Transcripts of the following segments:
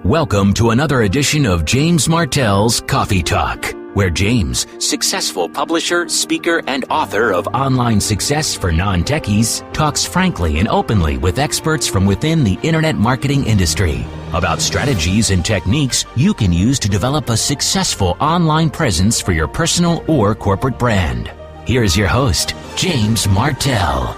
Welcome to another edition of James Martell's Coffee Talk, where James, successful publisher, speaker, and author of Online Success for Non-Techies, talks frankly and openly with experts from within the internet marketing industry about strategies and techniques you can use to develop a successful online presence for your personal or corporate brand. Here's your host, James Martell.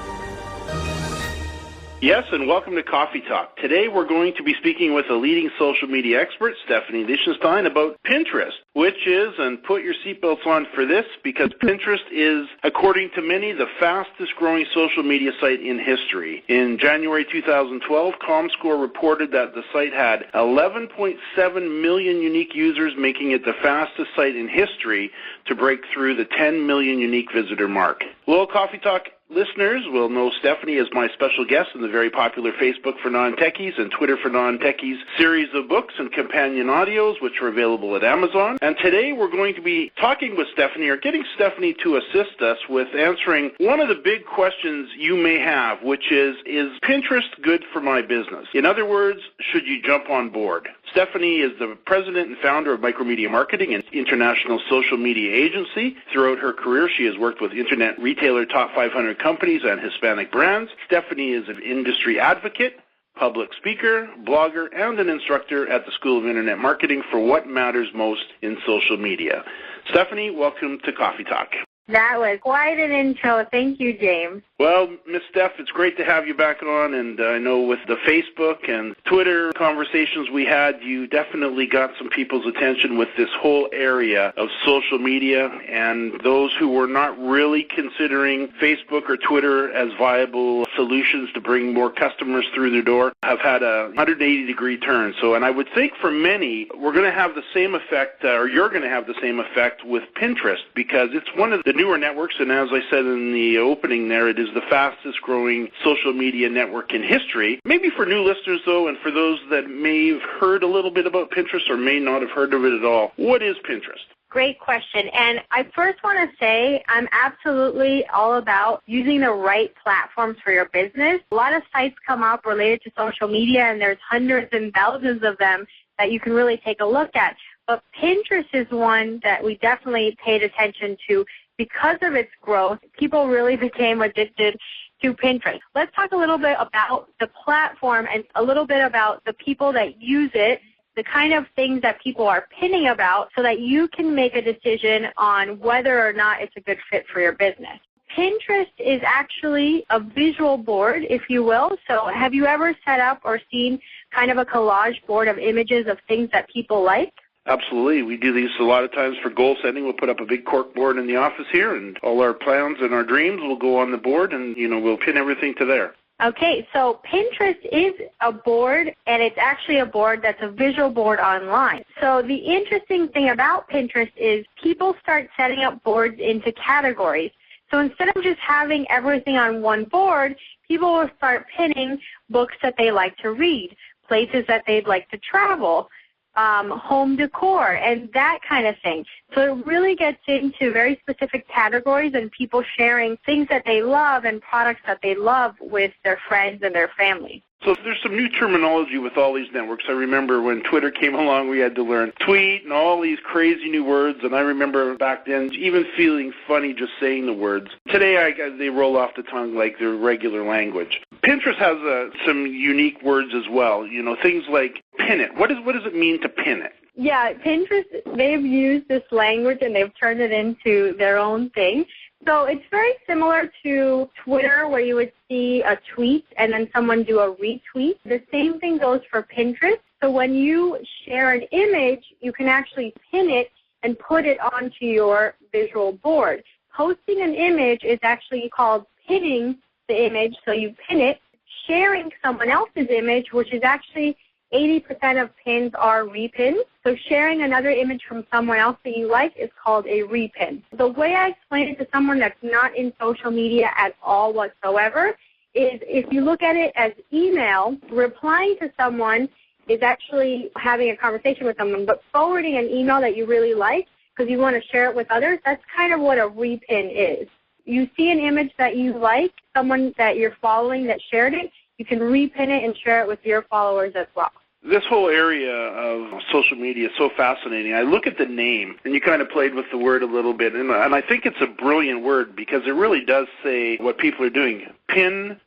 Yes, and welcome to Coffee Talk. Today we're going to be speaking with a leading social media expert, Stephanie Lichtenstein, about Pinterest, which is, and put your seatbelts on for this, because Pinterest is, according to many, the fastest growing social media site in history. In January 2012, ComScore reported that the site had 11.7 million unique users, making it the fastest site in history to break through the 10 million unique visitor mark. Well, Coffee Talk listeners will know Stephanie as my special guest in the very popular Facebook for Non-Techies and Twitter for Non-Techies series of books and companion audios, which are available at Amazon. And today we're going to be talking with Stephanie, or getting Stephanie to assist us with answering one of the big questions you may have, which is Pinterest good for my business? In other words, should you jump on board? Stephanie is the president and founder of Micromedia Marketing, an international social media agency. Throughout her career, she has worked with internet retailer top 500 companies and Hispanic brands. Stephanie is an industry advocate, public speaker, blogger, and an instructor at the School of Internet Marketing for what matters most in social media. Stephanie, welcome to Coffee Talk. That was quite an intro. Thank you, James. Well, Miss Steph, it's great to have you back on, and I know with the Facebook and Twitter conversations we had, you definitely got some people's attention with this whole area of social media, and those who were not really considering Facebook or Twitter as viable solutions to bring more customers through their door have had a 180-degree turn. So, and I would think for many, we're going to have the same effect, or you're going to have the same effect with Pinterest, because it's one of the newer networks, and as I said in the opening there, it is the fastest growing social media network in history. Maybe for new listeners, though, and for those that may have heard a little bit about Pinterest or may not have heard of it at all, what is Pinterest? Great question. And I first want to say I'm absolutely all about using the right platforms for your business. A lot of sites come up related to social media, and there's hundreds and thousands of them that you can really take a look at. But Pinterest is one that we definitely paid attention to. Because of its growth, people really became addicted to Pinterest. Let's talk a little bit about the platform and a little bit about the people that use it, the kind of things that people are pinning about, so that you can make a decision on whether or not it's a good fit for your business. Pinterest is actually a visual board, if you will. So have you ever set up or seen kind of a collage board of images of things that people like? Absolutely. We do these a lot of times for goal setting. We'll put up a big cork board in the office here, and all our plans and our dreams will go on the board, and, we'll pin everything to there. Okay, so Pinterest is a board, and it's actually a board that's a visual board online. So the interesting thing about Pinterest is people start setting up boards into categories. So instead of just having everything on one board, people will start pinning books that they like to read, places that they'd like to travel, home decor, and that kind of thing. So it really gets into very specific categories and people sharing things that they love and products that they love with their friends and their family. So there's some new terminology with all these networks. I remember when Twitter came along, we had to learn tweet and all these crazy new words, and I remember back then even feeling funny just saying the words. Today they roll off the tongue like they're regular language. Pinterest has some unique words as well, things like pin it. What does it mean to pin it? Yeah, Pinterest, they've used this language and they've turned it into their own thing. So it's very similar to Twitter, where you would see a tweet and then someone do a retweet. The same thing goes for Pinterest. So when you share an image, you can actually pin it and put it onto your visual board. Posting an image is actually called pinning the image, so you pin it. Sharing someone else's image, which is actually 80% of pins are repins. So sharing another image from someone else that you like is called a repin. The way I explain it to someone that's not in social media at all whatsoever is, if you look at it as email, replying to someone is actually having a conversation with someone, but forwarding an email that you really like because you want to share it with others, that's kind of what a repin is. You see an image that you like, someone that you're following that shared it, you can repin it and share it with your followers as well. This whole area of social media is so fascinating. I look at the name, and you kind of played with the word a little bit, and I think it's a brilliant word because it really does say what people are doing. Pinterest.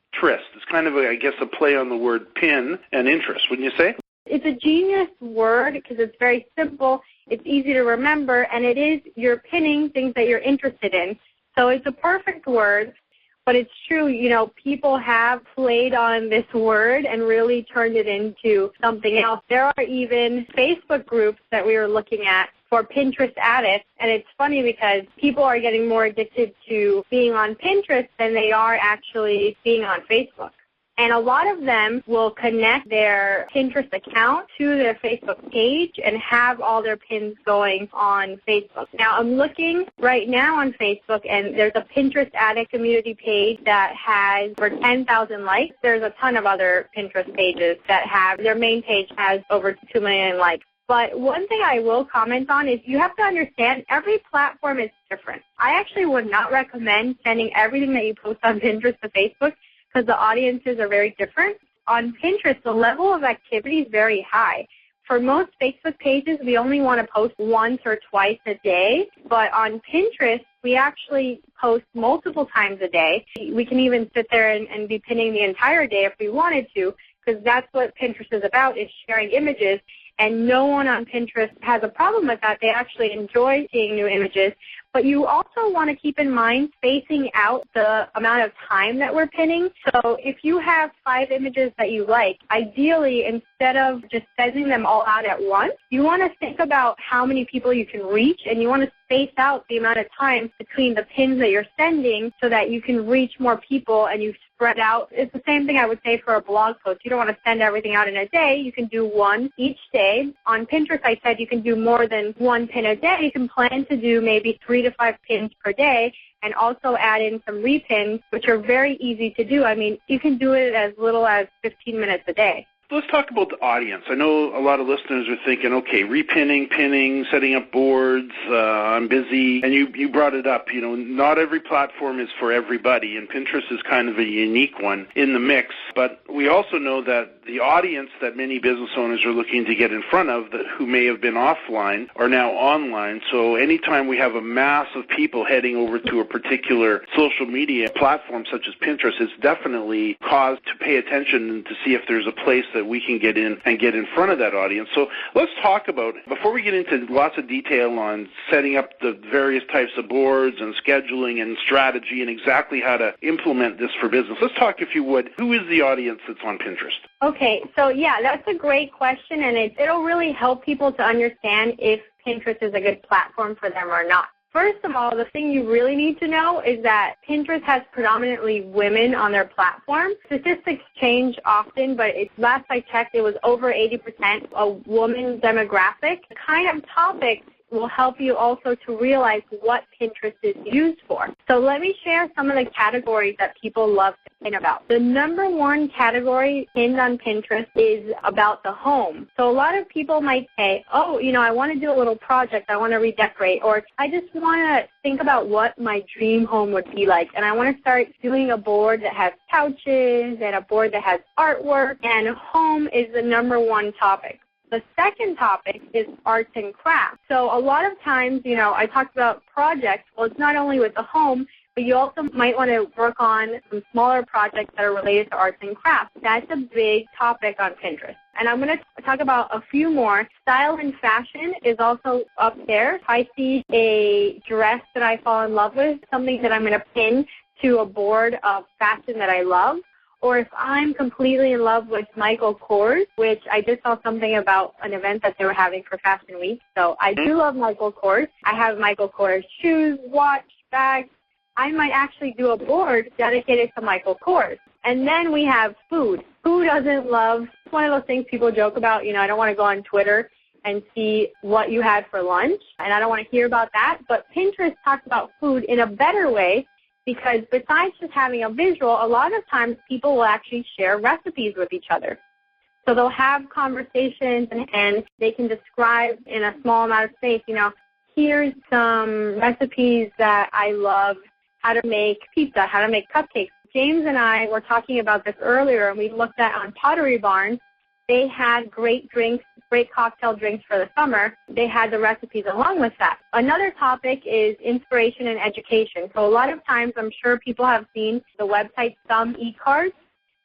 It's kind of, I guess, a play on the word pin and interest, wouldn't you say? It's a genius word because it's very simple, it's easy to remember, and it is you're pinning things that you're interested in. So it's a perfect word. But it's true, people have played on this word and really turned it into something else. There are even Facebook groups that we were looking at for Pinterest addicts, and it's funny because people are getting more addicted to being on Pinterest than they are actually being on Facebook. And a lot of them will connect their Pinterest account to their Facebook page and have all their pins going on Facebook. Now, I'm looking right now on Facebook, and there's a Pinterest Addict community page that has over 10,000 likes. There's a ton of other Pinterest pages that have, their main page has over 2 million likes. But one thing I will comment on is you have to understand every platform is different. I actually would not recommend sending everything that you post on Pinterest to Facebook, because the audiences are very different. On Pinterest, the level of activity is very high. For most Facebook pages, we only want to post once or twice a day, but on Pinterest, we actually post multiple times a day. We can even sit there and be pinning the entire day if we wanted to, because that's what Pinterest is about, is sharing images, and no one on Pinterest has a problem with that. They actually enjoy seeing new images. But you also want to keep in mind spacing out the amount of time that we're pinning. So if you have 5 images that you like, ideally, instead of just sending them all out at once, you want to think about how many people you can reach, and you want to space out the amount of time between the pins that you're sending so that you can reach more people and you spread out. It's the same thing I would say for a blog post. You don't want to send everything out in a day. You can do one each day. On Pinterest, I said you can do more than 1 pin a day. You can plan to do maybe 3 to 5 pins per day, and also add in some repins, which are very easy to do. I mean, you can do it as little as 15 minutes a day. Let's talk about the audience. I know a lot of listeners are thinking, okay, repinning, pinning, setting up boards, I'm busy. And you brought it up, not every platform is for everybody, and Pinterest is kind of a unique one in the mix. But we also know that the audience that many business owners are looking to get in front of who may have been offline are now online. So anytime we have a mass of people heading over to a particular social media platform such as Pinterest, it's definitely cause to pay attention to see if there's a place that we can get in and get in front of that audience. So let's talk about, before we get into lots of detail on setting up the various types of boards and scheduling and strategy and exactly how to implement this for business, let's talk, if you would, who is the audience that's on Pinterest? Okay, so yeah, that's a great question, and it'll really help people to understand if Pinterest is a good platform for them or not. First of all, the thing you really need to know is that Pinterest has predominantly women on their platform. Statistics change often, but last I checked, it was over 80% a woman demographic. The kind of topics will help you also to realize what Pinterest is used for. So let me share some of the categories that people love to pin about. The number 1 category pinned on Pinterest is about the home. So a lot of people might say, oh, I want to do a little project, I want to redecorate, or I just want to think about what my dream home would be like, and I want to start doing a board that has couches and a board that has artwork, and home is the number 1 topic. The second topic is arts and crafts. So a lot of times, I talked about projects. Well, it's not only with the home, but you also might want to work on some smaller projects that are related to arts and crafts. That's a big topic on Pinterest. And I'm going to talk about a few more. Style and fashion is also up there. If I see a dress that I fall in love with, something that I'm going to pin to a board of fashion that I love, or if I'm completely in love with Michael Kors, which I just saw something about an event that they were having for Fashion Week. So I do love Michael Kors. I have Michael Kors shoes, watch, bags. I might actually do a board dedicated to Michael Kors. And then we have food. Who doesn't love, it's one of those things people joke about, I don't want to go on Twitter and see what you had for lunch, and I don't want to hear about that. But Pinterest talks about food in a better way, because besides just having a visual, a lot of times people will actually share recipes with each other. So they'll have conversations and they can describe in a small amount of space, here's some recipes that I love, how to make pizza, how to make cupcakes. James and I were talking about this earlier, and we looked at on Pottery Barn they had great drinks, great cocktail drinks for the summer. They had the recipes along with that. Another topic is inspiration and education. So a lot of times, I'm sure people have seen the website Some E-Cards.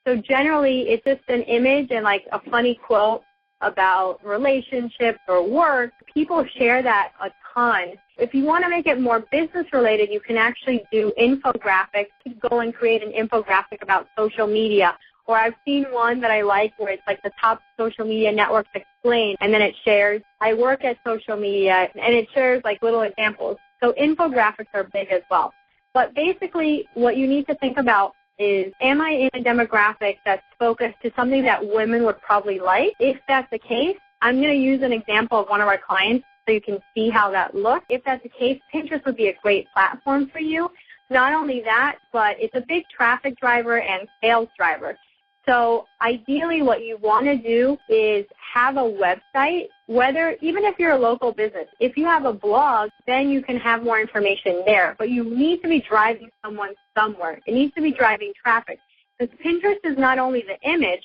So generally, it's just an image and like a funny quote about relationships or work. People share that a ton. If you want to make it more business related, you can actually do infographics. You can go and create an infographic about social media. Or I've seen one that I like where it's like the top social media networks explained, and then it shares, I work at social media, and it shares like little examples. So infographics are big as well. But basically what you need to think about is, am I in a demographic that's focused to something that women would probably like? If that's the case, I'm going to use an example of one of our clients so you can see how that looks. If that's the case, Pinterest would be a great platform for you. Not only that, but it's a big traffic driver and sales driver. So ideally what you want to do is have a website, even if you're a local business. If you have a blog, then you can have more information there. But you need to be driving someone somewhere. It needs to be driving traffic. Because Pinterest is not only the image,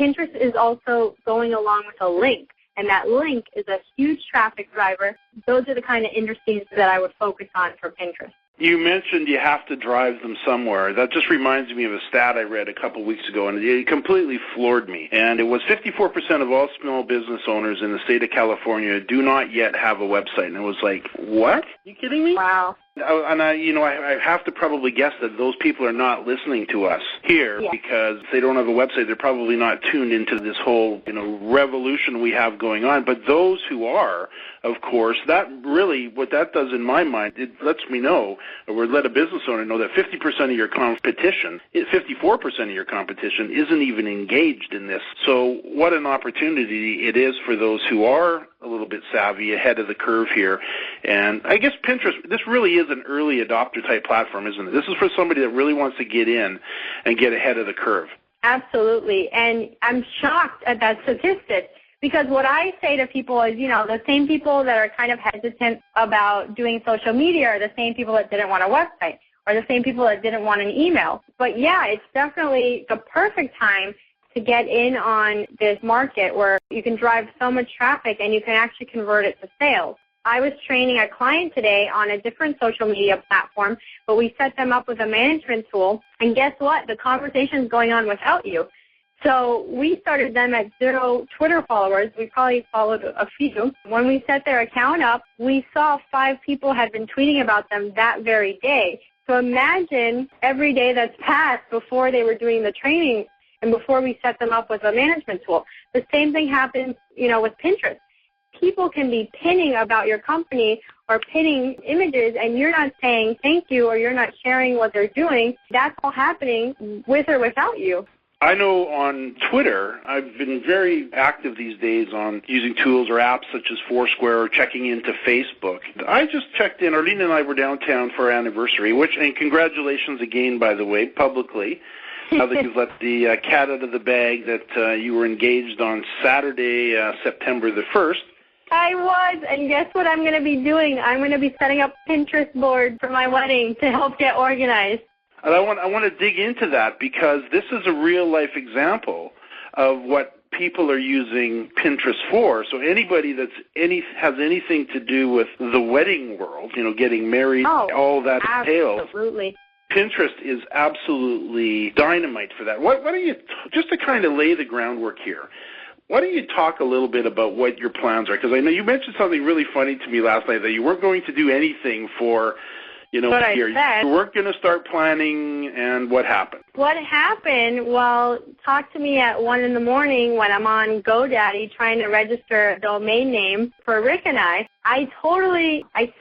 Pinterest is also going along with a link. And that link is a huge traffic driver. Those are the kind of industries that I would focus on for Pinterest. You mentioned you have to drive them somewhere. That just reminds me of a stat I read a couple weeks ago, and it completely floored me. And it was 54% of all small business owners in the state of California do not yet have a website. And it was like, what? Are you kidding me? Wow. And I have to probably guess that those people are not listening to us here because they don't have a website. They're probably not tuned into this whole, revolution we have going on. But those who are, of course, that really, what that does in my mind, it lets me know, or let a business owner know that 50% of your competition, 54% of your competition isn't even engaged in this. So what an opportunity it is for those who are a little bit savvy, ahead of the curve here. And I guess Pinterest, this really is an early adopter type platform, isn't it? This is for somebody that really wants to get in and get ahead of the curve. Absolutely. And I'm shocked at that statistic because what I say to people is, the same people that are kind of hesitant about doing social media are the same people that didn't want a website or the same people that didn't want an email. But yeah, it's definitely the perfect time to get in on this market where you can drive so much traffic and you can actually convert it to sales. I was training a client today on a different social media platform, but we set them up with a management tool, and guess what? The conversation is going on without you. So we started them at 0 Twitter followers. We probably followed a few. When we set their account up, we saw 5 people had been tweeting about them that very day. So imagine every day that's passed before they were doing the training and before we set them up with a management tool. The same thing happens, with Pinterest. People can be pinning about your company or pinning images, and you're not saying thank you or you're not sharing what they're doing. That's all happening with or without you. I know on Twitter, I've been very active these days on using tools or apps such as Foursquare or checking into Facebook. I just checked in. Arlene and I were downtown for our anniversary, and congratulations again, by the way, publicly. Now that you've let the cat out of the bag that you were engaged on Saturday, September the 1st. I was, and guess what I'm going to be doing? I'm going to be setting up Pinterest board for my wedding to help get organized. And I want to dig into that because this is a real-life example of what people are using Pinterest for. So anybody has anything to do with the wedding world, getting married, all that entails. Absolutely. Pinterest is absolutely dynamite for that. What are you, just to kind of lay the groundwork here, why don't you talk a little bit about what your plans are? Because I know you mentioned something really funny to me last night, that you weren't going to do anything for, what here. I said. You weren't going to start planning, and what happened? What happened, well, talk to me at 1 in the morning when I'm on GoDaddy trying to register a domain name for Rick and I. I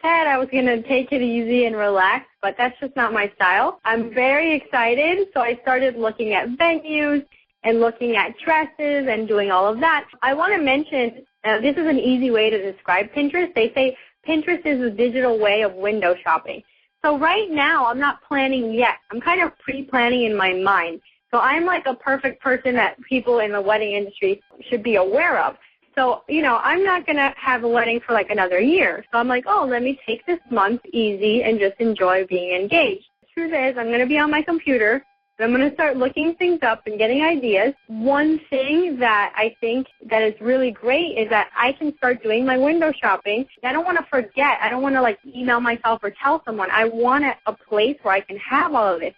said I was going to take it easy and relax, but that's just not my style. I'm very excited, so I started looking at venues and looking at dresses and doing all of that. I want to mention, this is an easy way to describe Pinterest. They say Pinterest is a digital way of window shopping. So right now, I'm not planning yet. I'm kind of pre-planning in my mind. So I'm like a perfect person that people in the wedding industry should be aware of. So, I'm not going to have a wedding for like another year. So I'm like, let me take this month easy and just enjoy being engaged. The truth is, I'm going to be on my computer And I'm going to start looking things up and getting ideas. One thing that I think that is really great is that I can start doing my window shopping. I don't want to forget. I don't want to email myself or tell someone. I want a place where I can have all of this.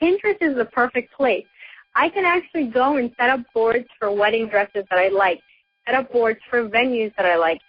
Pinterest is the perfect place. I can actually go and set up boards for wedding dresses that I like, set up boards for venues that I like,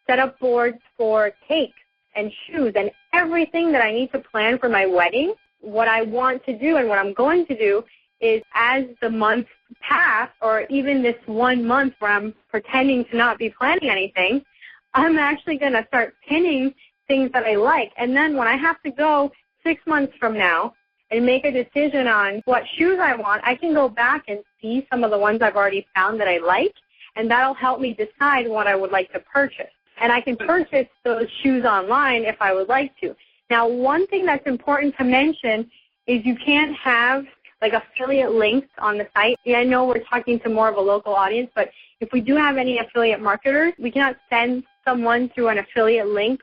set up boards for cakes and shoes and everything that I need to plan for my wedding. What I want to do and what I'm going to do is as the months pass, or even this 1 month where I'm pretending to not be planning anything, I'm actually going to start pinning things that I like. And then when I have to go 6 months from now and make a decision on what shoes I want, I can go back and see some of the ones I've already found that I like, and that'll help me decide what I would like to purchase. And I can purchase those shoes online if I would like to. Now, one thing that's important to mention is you can't have affiliate links on the site. Yeah, I know we're talking to more of a local audience, but if we do have any affiliate marketers, we cannot send someone through an affiliate link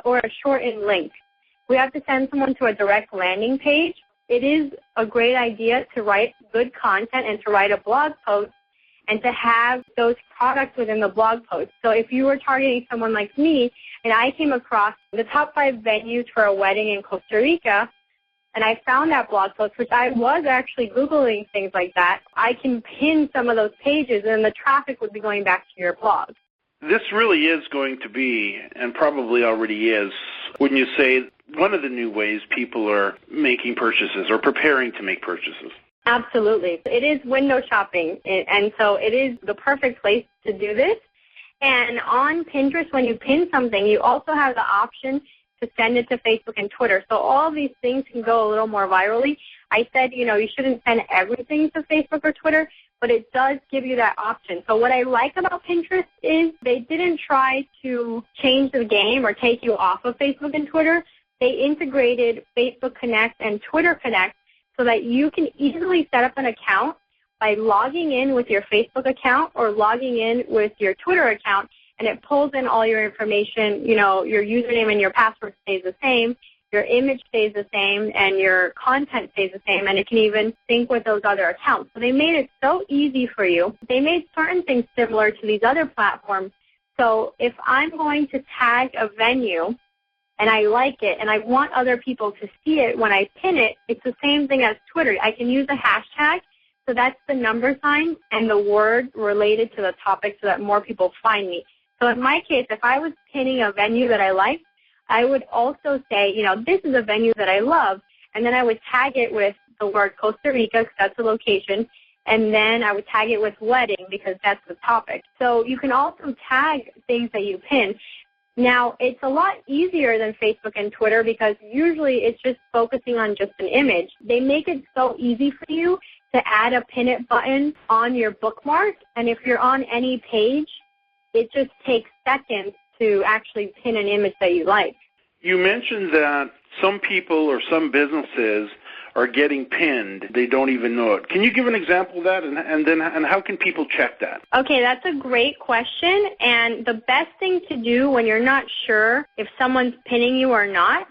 or a shortened link. We have to send someone to a direct landing page. It is a great idea to write good content and to write a blog post and to have those products within the blog post. So if you were targeting someone like me and I came across the top 5 venues for a wedding in Costa Rica, and I found that blog post, which I was actually Googling things like that, I can pin some of those pages and the traffic would be going back to your blog. This really is going to be, and probably already is, wouldn't you say, one of the new ways people are making purchases or preparing to make purchases? Absolutely. It is window shopping, and so it is the perfect place to do this. And on Pinterest, when you pin something, you also have the option to send it to Facebook and Twitter. So all these things can go a little more virally. I said, you shouldn't send everything to Facebook or Twitter, but it does give you that option. So what I like about Pinterest is they didn't try to change the game or take you off of Facebook and Twitter. They integrated Facebook Connect and Twitter Connect so that you can easily set up an account by logging in with your Facebook account or logging in with your Twitter account, and it pulls in all your information. Your username and your password stays the same, your image stays the same, and your content stays the same, and it can even sync with those other accounts. So they made it so easy for you. They made certain things similar to these other platforms. So if I'm going to tag a venue, and I like it, and I want other people to see it when I pin it, it's the same thing as Twitter. I can use a hashtag, so that's the number sign and the word related to the topic so that more people find me. So in my case, if I was pinning a venue that I like, I would also say, this is a venue that I love, and then I would tag it with the word Costa Rica because that's the location, and then I would tag it with wedding because that's the topic. So you can also tag things that you pin. Now, it's a lot easier than Facebook and Twitter because usually it's just focusing on just an image. They make it so easy for you to add a pin it button on your bookmark, and if you're on any page, it just takes seconds to actually pin an image that you like. You mentioned that some people or some businesses are getting pinned. They don't even know it. Can you give an example of that, and how can people check that? Okay, that's a great question, and the best thing to do when you're not sure if someone's pinning you or not,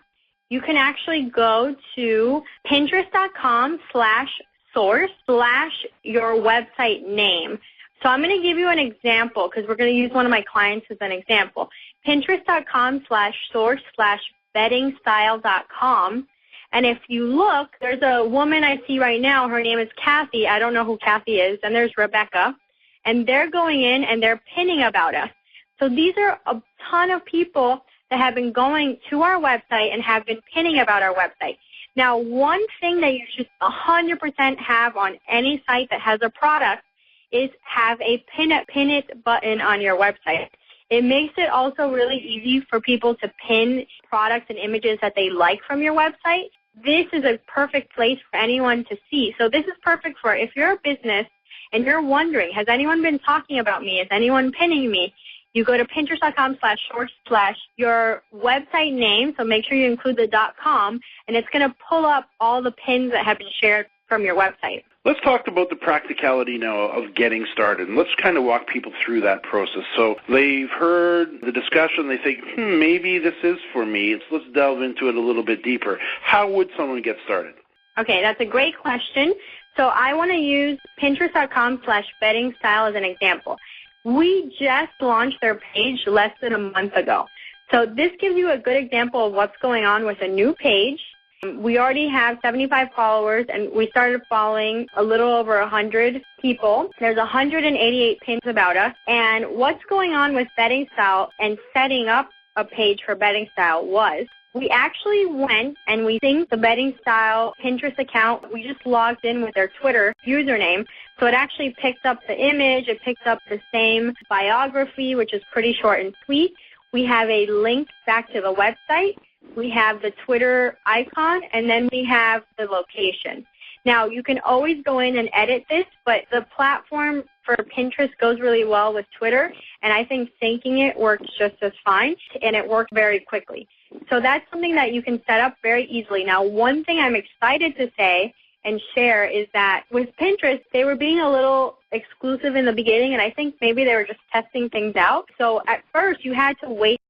you can actually go to pinterest.com/source/your website name. So I'm going to give you an example because we're going to use one of my clients as an example. Pinterest.com/source/beddingstyle.com. And if you look, there's a woman I see right now. Her name is Kathy. I don't know who Kathy is. And there's Rebecca. And they're going in and they're pinning about us. So these are a ton of people that have been going to our website and have been pinning about our website. Now, one thing that you should 100% have on any site that has a product is have a pin it button on your website. It makes it also really easy for people to pin products and images that they like from your website. This is a perfect place for anyone to see. So this is perfect for if you're a business and you're wondering, has anyone been talking about me? Is anyone pinning me? You go to pinterest.com/source/your website name, so make sure you include the .com, and it's going to pull up all the pins that have been shared from your website. Let's talk about the practicality now of getting started. And let's kind of walk people through that process. So they've heard the discussion. They think, maybe this is for me. Let's delve into it a little bit deeper. How would someone get started? Okay, that's a great question. So I want to use Pinterest.com/beddingstyle as an example. We just launched their page less than a month ago. So this gives you a good example of what's going on with a new page. We already have 75 followers, and we started following a little over 100 people. There's 188 pins about us. And what's going on with Bedding Style and setting up a page for Bedding Style was we actually went and we synced the Bedding Style Pinterest account. We just logged in with their Twitter username. So it actually picks up the image. It picks up the same biography, which is pretty short and sweet. We have a link back to the website. We have the Twitter icon, and then we have the location. Now, you can always go in and edit this, but the platform for Pinterest goes really well with Twitter, and I think syncing it works just as fine, and it worked very quickly. So that's something that you can set up very easily. Now, one thing I'm excited to say and share is that with Pinterest, they were being a little exclusive in the beginning, and I think maybe they were just testing things out. So at first, you had to wait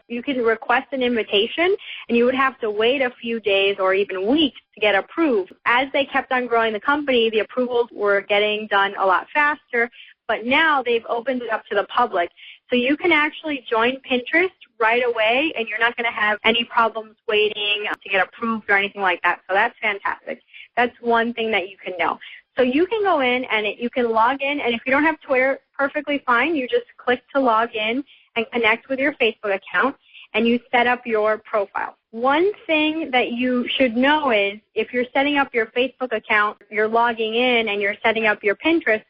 you could request an invitation, and you would have to wait a few days or even weeks to get approved. As they kept on growing the company, the approvals were getting done a lot faster, but now they've opened it up to the public. So you can actually join Pinterest right away, and you're not going to have any problems waiting to get approved or anything like that. So that's fantastic. That's one thing that you can know. So you can go in and you can log in, and if you don't have Twitter, perfectly fine. You just click to log in and connect with your Facebook account, and you set up your profile. One thing that you should know is if you're setting up your Facebook account, you're logging in and you're setting up your Pinterest,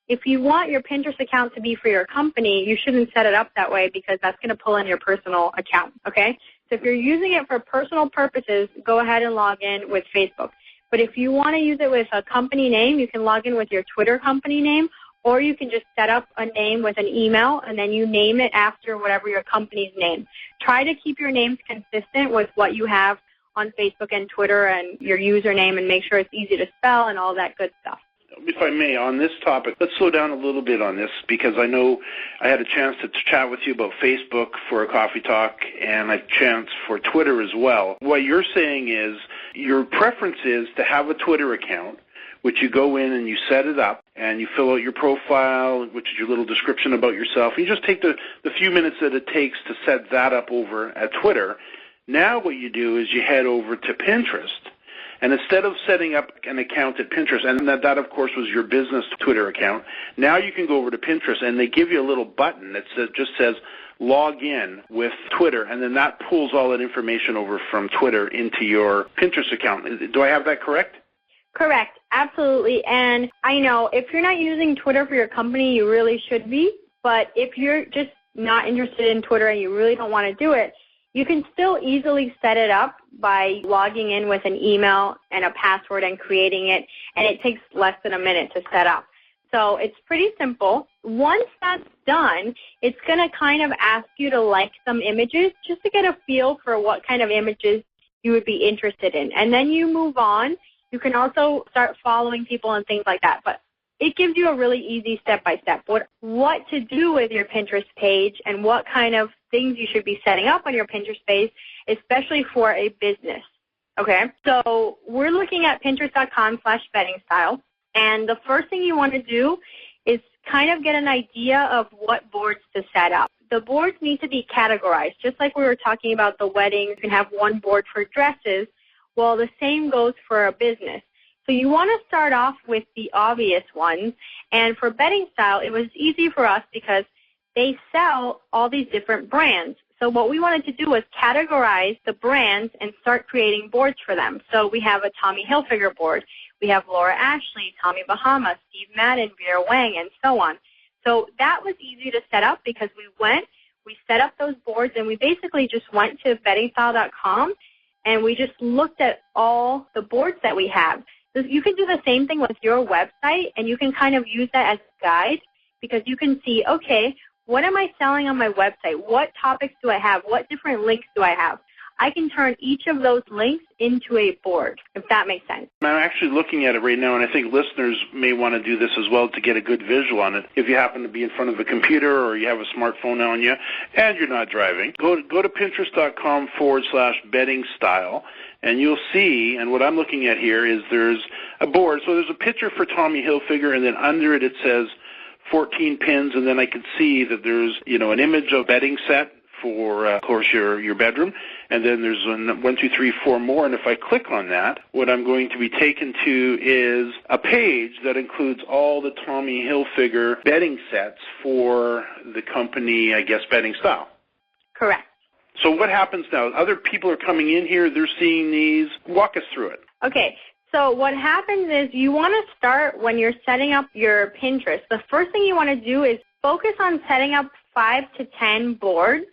if you want your Pinterest account to be for your company, you shouldn't set it up that way because that's going to pull in your personal account, okay? So if you're using it for personal purposes, go ahead and log in with Facebook. But if you want to use it with a company name, you can log in with your Twitter company name, or you can just set up a name with an email, and then you name it after whatever your company's name. Try to keep your names consistent with what you have on Facebook and Twitter and your username, and make sure it's easy to spell and all that good stuff. If I may, on this topic, let's slow down a little bit on this, because I know I had a chance to chat with you about Facebook for a coffee talk and a chance for Twitter as well. What you're saying is your preference is to have a Twitter account, which you go in and you set it up and you fill out your profile, which is your little description about yourself. You just take the few minutes that it takes to set that up over at Twitter. Now what you do is you head over to Pinterest. And instead of setting up an account at Pinterest, and that of course was your business Twitter account, now you can go over to Pinterest and they give you a little button that just says log in with Twitter, and then that pulls all that information over from Twitter into your Pinterest account. Do I have that correct? Correct, absolutely. And I know if you're not using Twitter for your company, you really should be. But if you're just not interested in Twitter and you really don't want to do it, you can still easily set it up by logging in with an email and a password and creating it, and it takes less than a minute to set up. So it's pretty simple. Once that's done, it's going to kind of ask you to like some images just to get a feel for what kind of images you would be interested in. And then you move on. You can also start following people and things like that. But it gives you a really easy step-by-step what to do with your Pinterest page and what kind of things you should be setting up on your Pinterest page, especially for a business, okay? So we're looking at Pinterest.com/beddingstyle, and the first thing you want to do is kind of get an idea of what boards to set up. The boards need to be categorized. Just like we were talking about the wedding, you can have one board for dresses. Well, the same goes for a business. So you want to start off with the obvious ones. And for Bedding Style, it was easy for us because they sell all these different brands. So what we wanted to do was categorize the brands and start creating boards for them. So we have a Tommy Hilfiger board. We have Laura Ashley, Tommy Bahama, Steve Madden, Vera Wang, and so on. So that was easy to set up because we set up those boards, and we basically just went to beddingstyle.com, and we just looked at all the boards that we have. So you can do the same thing with your website, and you can kind of use that as a guide because you can see, okay, what am I selling on my website? What topics do I have? What different links do I have? I can turn each of those links into a board, if that makes sense. I'm actually looking at it right now, and I think listeners may want to do this as well to get a good visual on it. If you happen to be in front of a computer or you have a smartphone on you and you're not driving, go to Pinterest.com/betting style, and you'll see, and what I'm looking at here is there's a board. So there's a picture for Tommy Hilfiger, and then under it says 14 pins, and then I can see that there's, an image of bedding set for, of course, your bedroom, and then there's 1, 2, 3, 4 more, and if I click on that, what I'm going to be taken to is a page that includes all the Tommy Hilfiger bedding sets for the company, I guess, Bedding Style. Correct. So what happens now? Other people are coming in here, they're seeing these. Walk us through it. Okay. So what happens is you want to start when you're setting up your Pinterest. The first thing you want to do is focus on setting up 5 to 10 boards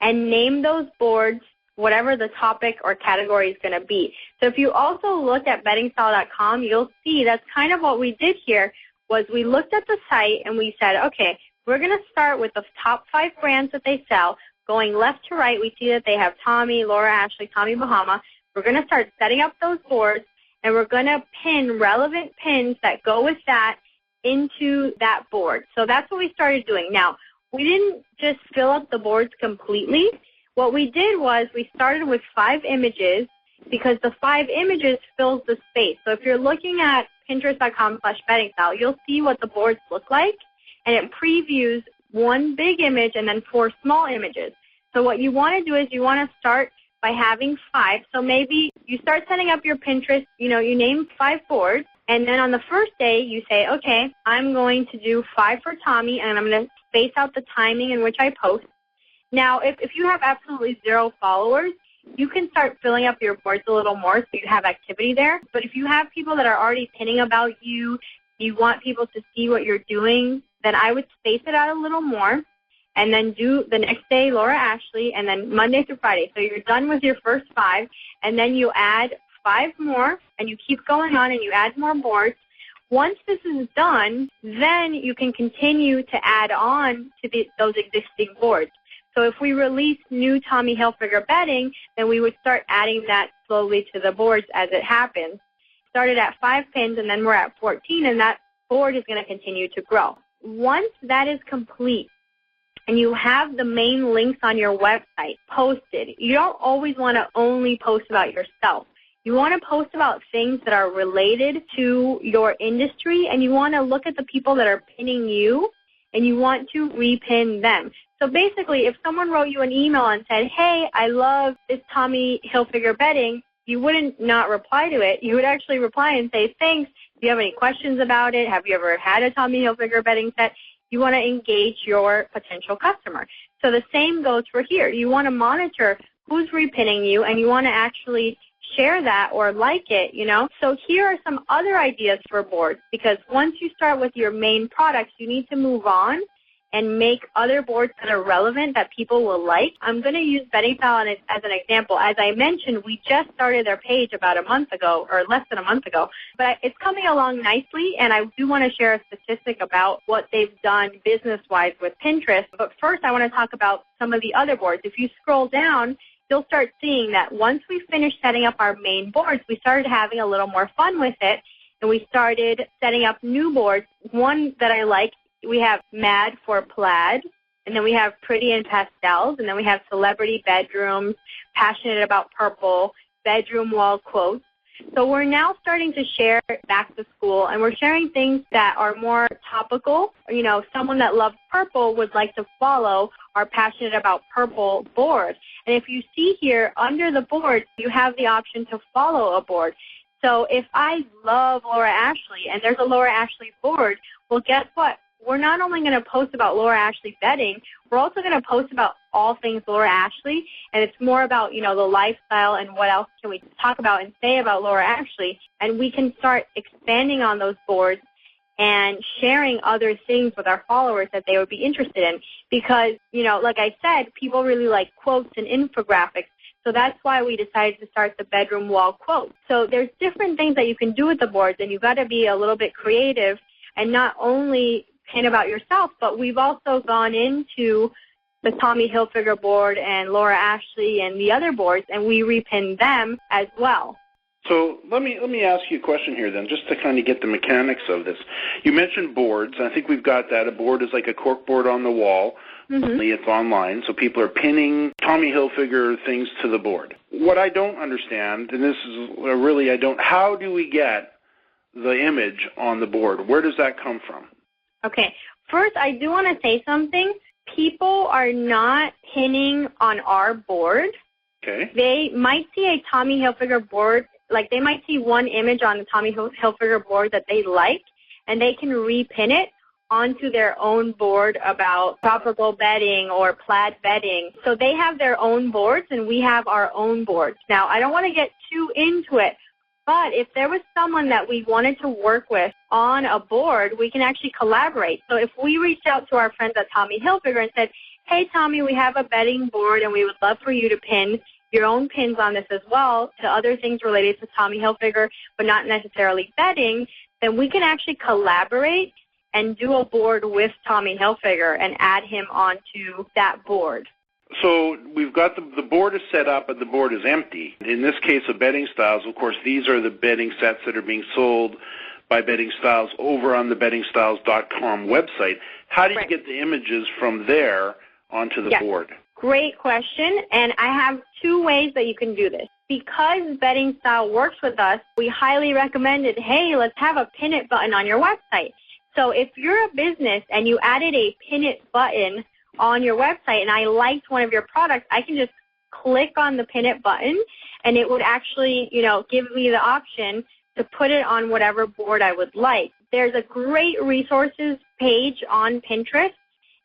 and name those boards whatever the topic or category is going to be. So if you also look at beddingstyle.com, you'll see that's kind of what we did here was we looked at the site and we said, okay, we're going to start with the top 5 brands that they sell. Going left to right, we see that they have Tommy, Laura Ashley, Tommy Bahama. We're going to start setting up those boards, and we're going to pin relevant pins that go with that into that board. So that's what we started doing. Now, we didn't just fill up the boards completely. What we did was we started with 5 images because the 5 images fills the space. So if you're looking at Pinterest.com/bettingstyle, you'll see what the boards look like, and it previews 1 big image and then 4 small images. So what you want to do is you want to start by having 5. So maybe you start setting up your Pinterest, you name 5 boards, and then on the first day you say, okay, I'm going to do 5 for Tommy, and I'm going to space out the timing in which I post. Now, if you have absolutely 0 followers, you can start filling up your boards a little more so you have activity there. But if you have people that are already pinning about you, you want people to see what you're doing, then I would space it out a little more and then do the next day Laura Ashley and then Monday through Friday. So you're done with your first 5, and then you add 5 more, and you keep going on and you add more boards. Once this is done, then you can continue to add on to those existing boards. So if we release new Tommy Hilfiger bedding, then we would start adding that slowly to the boards as it happens. Started at 5 pins, and then we're at 14, and that board is going to continue to grow. Once that is complete, and you have the main links on your website posted, you don't always want to only post about yourself. You want to post about things that are related to your industry, and you want to look at the people that are pinning you, and you want to repin them. So basically, if someone wrote you an email and said, hey, I love this Tommy Hilfiger bedding, you wouldn't not reply to it. You would actually reply and say, thanks. Do you have any questions about it? Have you ever had a Tommy Hilfiger bedding set? You want to engage your potential customer. So the same goes for here. You want to monitor who's repinning you, and you want to actually share that or like it, So here are some other ideas for boards, because once you start with your main products, you need to move on and make other boards that are relevant that people will like. I'm going to use Bedding Style as an example. As I mentioned, we just started their page about a month ago, or less than a month ago, but it's coming along nicely, and I do want to share a statistic about what they've done business-wise with Pinterest. But first, I want to talk about some of the other boards. If you scroll down, you'll start seeing that once we finished setting up our main boards, we started having a little more fun with it, and we started setting up new boards. One that I like, we have Mad for Plaid, and then we have Pretty in Pastels, and then we have Celebrity Bedrooms, Passionate About Purple, Bedroom Wall Quotes. So we're now starting to share back to school, and we're sharing things that are more topical. Someone that loves purple would like to follow our Passionate About Purple board. And if you see here, under the board, you have the option to follow a board. So if I love Laura Ashley, and there's a Laura Ashley board, well, guess what? We're not only going to post about Laura Ashley bedding, we're also going to post about all things Laura Ashley, and it's more about, the lifestyle and what else can we talk about and say about Laura Ashley, and we can start expanding on those boards and sharing other things with our followers that they would be interested in, because, like I said, people really like quotes and infographics. So that's why we decided to start the bedroom wall quote. So there's different things that you can do with the boards, and you've got to be a little bit creative and not only pin about yourself, but we've also gone into the Tommy Hilfiger board and Laura Ashley and the other boards, and we repin them as well. So let me ask you a question here then, just to kind of get the mechanics of this. You mentioned boards. I think we've got that. A board is like a cork board on the wall. Only it's online, so people are pinning Tommy Hilfiger things to the board. What I don't understand, and this is really how do we get the image on the board? Where does that come from? Okay. First, I do want to say something. People are not pinning on our board. Okay. They might see a Tommy Hilfiger board, like they might see one image on the Tommy Hilfiger board that they like, and they can repin it onto their own board about tropical bedding or plaid bedding. So they have their own boards, and we have our own boards. Now, I don't want to get too into it, but if there was someone that we wanted to work with on a board, we can actually collaborate. So if we reached out to our friends at Tommy Hilfiger and said, hey, Tommy, we have a bedding board, and we would love for you to pin your own pins on this as well to other things related to Tommy Hilfiger, but not necessarily bedding, then we can actually collaborate and do a board with Tommy Hilfiger and add him onto that board. So we've got the board is set up, but the board is empty. In this case of Bedding Styles, of course, these are the bedding sets that are being sold by Bedding Styles over on the beddingstyles.com website. How do you get the images from there onto the board? Great question, and I have two ways that you can do this. Because Bedding Style works with us, we highly recommended, hey, let's have a pin it button on your website. So if you're a business and you added a pin it button on your website and I liked one of your products, I can just click on the pin it button and it would actually, give me the option to put it on whatever board I would like. There's a great resources page on Pinterest.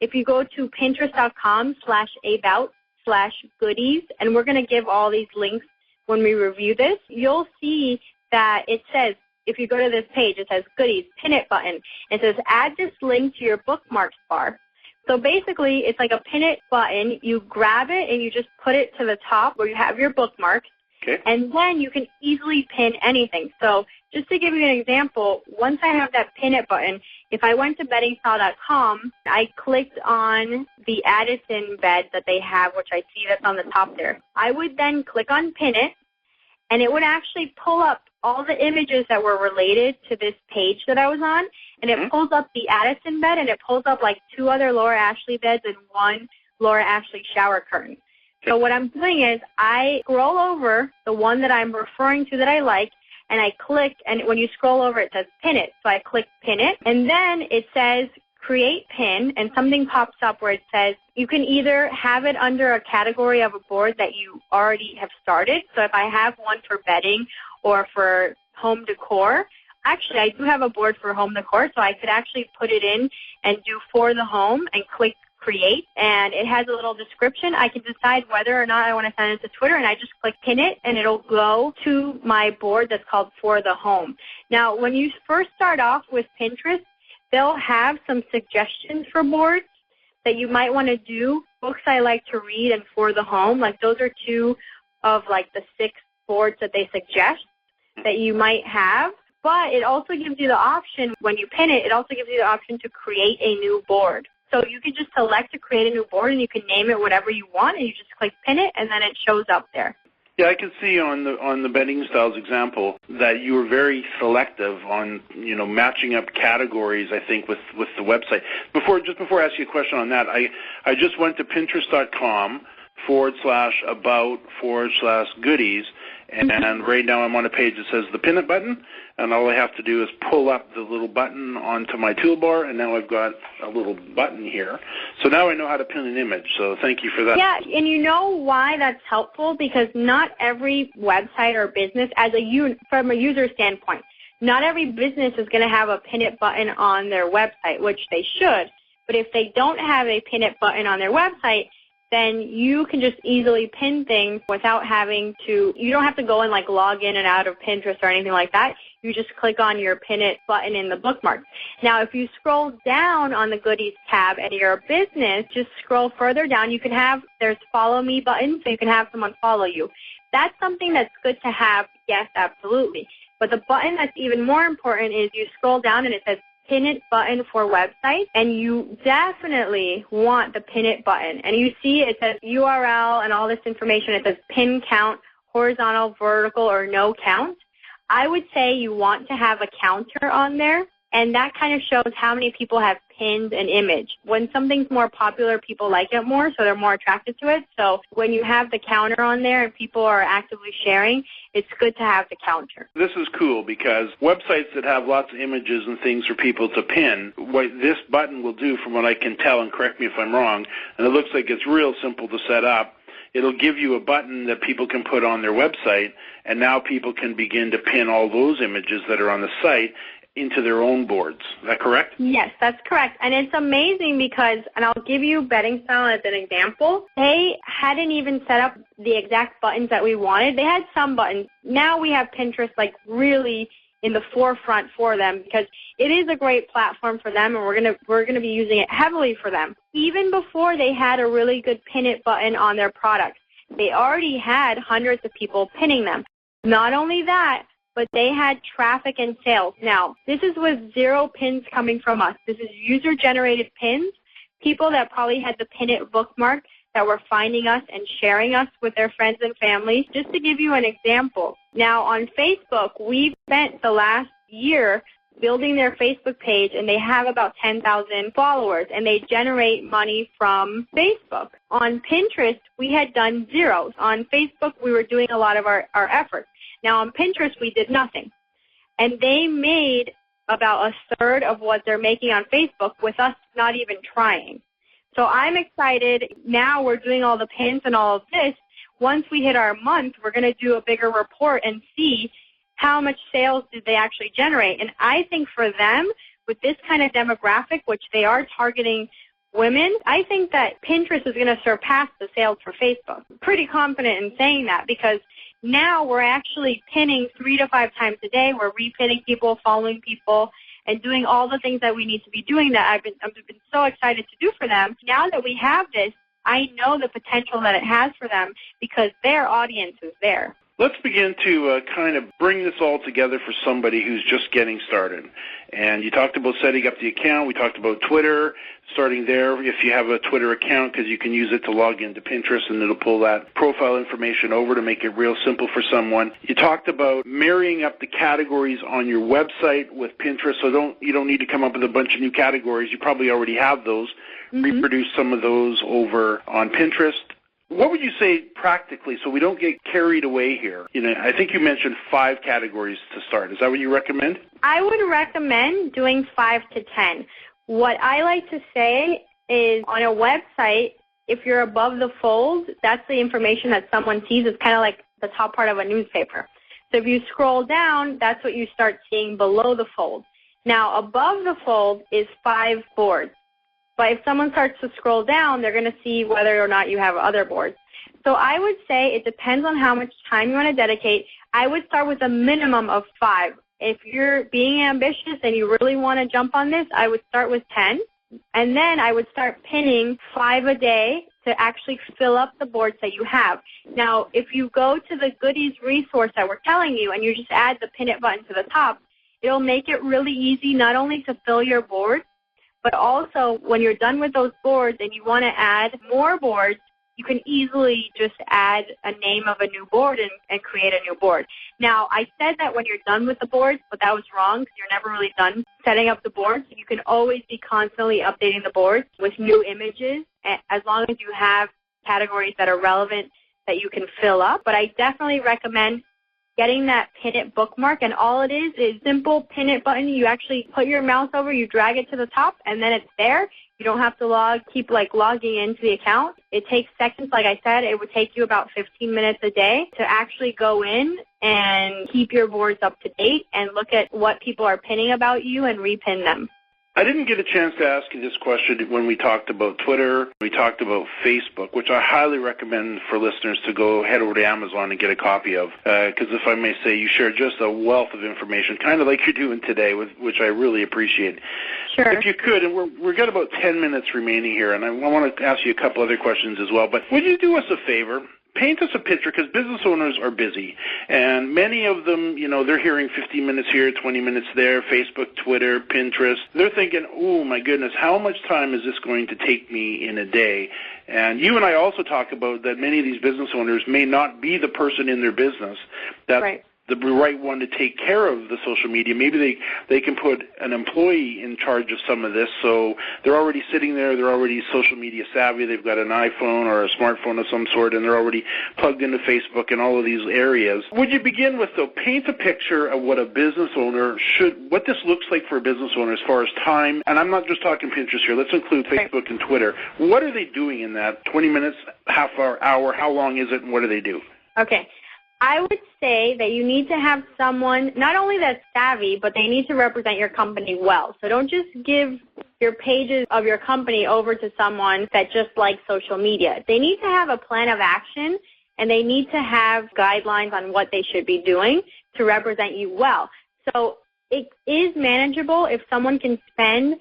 If you go to pinterest.com/about/goodies, and we're going to give all these links when we review this, you'll see that it says, if you go to this page, it says goodies, pin it button. It says add this link to your bookmarks bar. So basically, it's like a pin it button. You grab it and you just put it to the top where you have your bookmarks. Okay. And then you can easily pin anything. So just to give you an example, once I have that pin it button, if I went to beddingstyle.com, I clicked on the Addison bed that they have, which I see that's on the top there. I would then click on pin it, and it would actually pull up all the images that were related to this page that I was on, and it pulls up the Addison bed, and it pulls up like 2 other Laura Ashley beds and 1 Laura Ashley shower curtain. So what I'm doing is I scroll over the one that I'm referring to that I like, and I click, and when you scroll over, it says pin it. So I click pin it, and then it says create pin, and something pops up where it says you can either have it under a category of a board that you already have started. So if I have one for bedding or for home decor, actually I do have a board for home decor, so I could actually put it in and do for the home and click create, and it has a little description. I can decide whether or not I want to send it to Twitter, and I just click pin it, and it'll go to my board that's called For the Home. Now, when you first start off with Pinterest, they'll have some suggestions for boards that you might want to do. Books I like to read and For the Home, like those are 2 of like the 6 boards that they suggest that you might have. But it also gives you the option, when you pin it, it also gives you the option to create a new board. So you can just select to create a new board, and you can name it whatever you want, and you just click pin it, and then it shows up there. Yeah, I can see on the Bedding Styles example that you were very selective on matching up categories. I think with the website. Before I ask you a question on that, I just went to Pinterest.com/about/goodies, and right now I'm on a page that says the pin it button, and all I have to do is pull up the little button onto my toolbar, and now I've got a little button here. So now I know how to pin an image, so thank you for that. Yeah, and you know why that's helpful? Because not every website or business, from a user standpoint, not every business is going to have a pin it button on their website, which they should. But if they don't have a pin it button on their website, then you can just easily pin things without having to, you don't have to go and like log in and out of Pinterest or anything like that. You just click on your pin it button in the bookmark. Now, if you scroll down on the goodies tab at your business, just scroll further down, you can have, there's follow me button, so you can have someone follow you. That's something that's good to have, yes, absolutely. But the button that's even more important is you scroll down and it says pin it button for websites, and you definitely want the pin it button. And you see it says URL and all this information. It says pin count, horizontal, vertical, or no count. I would say you want to have a counter on there, and that kind of shows how many people have pinned an image. When something's more popular, people like it more, so they're more attracted to it. So when you have the counter on there and people are actively sharing, it's good to have the counter. This is cool because websites that have lots of images and things for people to pin, what this button will do, from what I can tell, and correct me if I'm wrong, and it looks like it's real simple to set up, it'll give you a button that people can put on their website, and now people can begin to pin all those images that are on the site into their own boards. Is that correct? Yes, that's correct. And it's amazing because, and I'll give you Betting Style as an example, they hadn't even set up the exact buttons that we wanted. They had some buttons. Now we have Pinterest like really in the forefront for them because it is a great platform for them, and we're gonna be using it heavily for them. Even before they had a really good pin it button on their products, they already had hundreds of people pinning them. Not only that, but they had traffic and sales. Now, this is with 0 pins coming from us. This is user-generated pins, people that probably had the pin it bookmark that were finding us and sharing us with their friends and family. Just to give you an example, now on Facebook, we've spent the last year building their Facebook page, and they have about 10,000 followers, and they generate money from Facebook. On Pinterest, we had done 0. On Facebook, we were doing a lot of our efforts. Now, on Pinterest, we did nothing. And they made about a third of what they're making on Facebook with us not even trying. So I'm excited. Now we're doing all the pins and all of this. Once we hit our month, we're going to do a bigger report and see how much sales did they actually generate. And I think for them, with this kind of demographic, which they are targeting women, I think that Pinterest is going to surpass the sales for Facebook. I'm pretty confident in saying that because now we're actually pinning 3 to 5 times a day. We're repinning people, following people, and doing all the things that we need to be doing that I've been so excited to do for them. Now that we have this, I know the potential that it has for them because their audience is there. Let's begin to kind of bring this all together for somebody who's just getting started. And you talked about setting up the account. We talked about Twitter, starting there if you have a Twitter account, because you can use it to log into Pinterest and it'll pull that profile information over to make it real simple for someone. You talked about marrying up the categories on your website with Pinterest, so you don't need to come up with a bunch of new categories. You probably already have those. Mm-hmm. Reproduce some of those over on Pinterest. What would you say practically, so we don't get carried away here? I think you mentioned 5 categories to start. Is that what you recommend? I would recommend doing 5 to 10. What I like to say is on a website, if you're above the fold, that's the information that someone sees. It's kind of like the top part of a newspaper. So if you scroll down, that's what you start seeing below the fold. Now, above the fold is 5 boards. But if someone starts to scroll down, they're going to see whether or not you have other boards. So I would say it depends on how much time you want to dedicate. I would start with a minimum of 5. If you're being ambitious and you really want to jump on this, I would start with 10. And then I would start pinning 5 a day to actually fill up the boards that you have. Now, if you go to the goodies resource that we're telling you and you just add the pin it button to the top, it'll make it really easy not only to fill your boards, but also when you're done with those boards and you want to add more boards, you can easily just add a name of a new board and create a new board. Now, I said that when you're done with the boards, but that was wrong because you're never really done setting up the boards. You can always be constantly updating the boards with new images as long as you have categories that are relevant that you can fill up. But I definitely recommend getting that pin it bookmark, and all it is simple pin it button. You actually put your mouse over, you drag it to the top, and then it's there. You don't have to keep logging into the account. It takes seconds. Like I said, it would take you about 15 minutes a day to actually go in and keep your boards up to date and look at what people are pinning about you and repin them. I didn't get a chance to ask you this question when we talked about Twitter, we talked about Facebook, which I highly recommend for listeners to go head over to Amazon and get a copy of, because if I may say, you share just a wealth of information, kind of like you're doing today, which I really appreciate. Sure. If you could, and we've got about 10 minutes remaining here, and I want to ask you a couple other questions as well, but would you do us a favor? paint us a picture, because business owners are busy, and many of them, they're hearing 15 minutes here, 20 minutes there, Facebook, Twitter, Pinterest. They're thinking, oh my goodness, how much time is this going to take me in a day? And you and I also talk about that many of these business owners may not be the person in their business that's right. the right one to take care of the social media. Maybe they can put an employee in charge of some of this, so they're already sitting there, they're already social media savvy, they've got an iPhone or a smartphone of some sort, and they're already plugged into Facebook and all of these areas. Would you begin with, though, paint a picture of what a business owner what this looks like for a business owner as far as time, and I'm not just talking Pinterest here, let's include Facebook and Twitter. What are they doing in that 20 minutes, half hour, how long is it, and what do they do? Okay. I would say that you need to have someone not only that's savvy, but they need to represent your company well. So don't just give your pages of your company over to someone that just likes social media. They need to have a plan of action, and they need to have guidelines on what they should be doing to represent you well. So it is manageable if someone can spend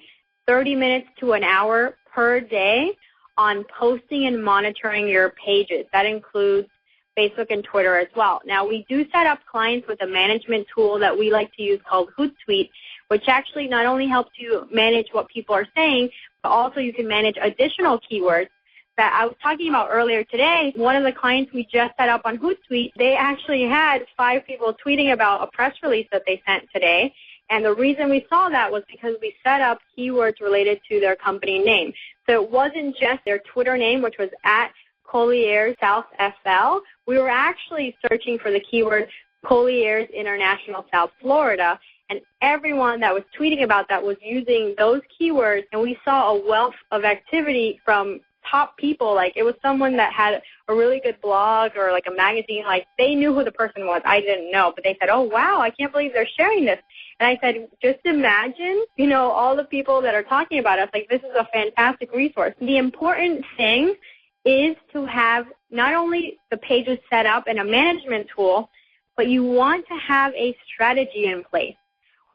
30 minutes to an hour per day on posting and monitoring your pages. That includes Facebook and Twitter as well. Now, we do set up clients with a management tool that we like to use called Hootsuite, which actually not only helps you manage what people are saying, but also you can manage additional keywords that I was talking about earlier today. One of the clients we just set up on Hootsuite, they actually had 5 people tweeting about a press release that they sent today. And the reason we saw that was because we set up keywords related to their company name. So it wasn't just their Twitter name, which was at Colliers South FL. We were actually searching for the keyword Colliers International South Florida, and everyone that was tweeting about that was using those keywords, and we saw a wealth of activity from top people. Like, it was someone that had a really good blog or like a magazine. Like, they knew who the person was. I didn't know, but they said, oh, wow, I can't believe they're sharing this. And I said, just imagine, all the people that are talking about us. Like, this is a fantastic resource. The important thing is to have not only the pages set up and a management tool, but you want to have a strategy in place.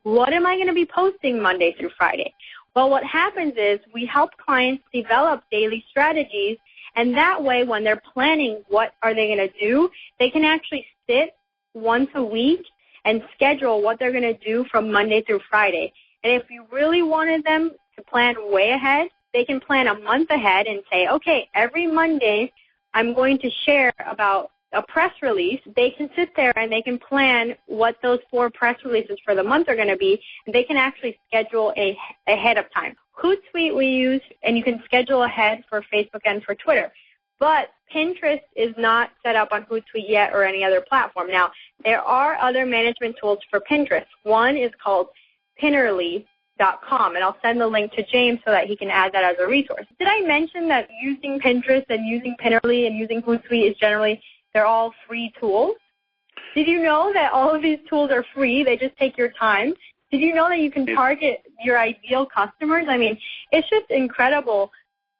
What am I going to be posting Monday through Friday? Well, what happens is we help clients develop daily strategies, and that way when they're planning what are they going to do, they can actually sit once a week and schedule what they're going to do from Monday through Friday. And if you really wanted them to plan way ahead, they can plan a month ahead and say, okay, every Monday I'm going to share about a press release. They can sit there and they can plan what those 4 press releases for the month are going to be, and they can actually schedule ahead of time. Hootsuite we use, and you can schedule ahead for Facebook and for Twitter. But Pinterest is not set up on Hootsuite yet or any other platform. Now, there are other management tools for Pinterest. One is called Pinterly.com, and I'll send the link to James so that he can add that as a resource. Did I mention that using Pinterest and using Pinterly and using Hootsuite is generally, they're all free tools? Did you know that all of these tools are free? They just take your time. Did you know that you can target your ideal customers? I mean, it's just incredible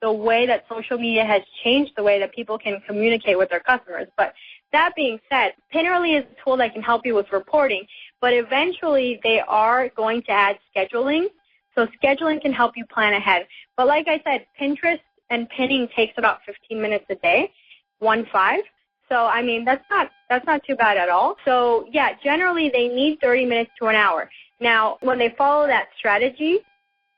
the way that social media has changed the way that people can communicate with their customers. But that being said, Pinterly is a tool that can help you with reporting, but eventually they are going to add scheduling. So scheduling can help you plan ahead. But like I said, Pinterest and pinning takes about 15 minutes a day, 1-5. So, I mean, that's not too bad at all. So, yeah, generally they need 30 minutes to an hour. Now, when they follow that strategy,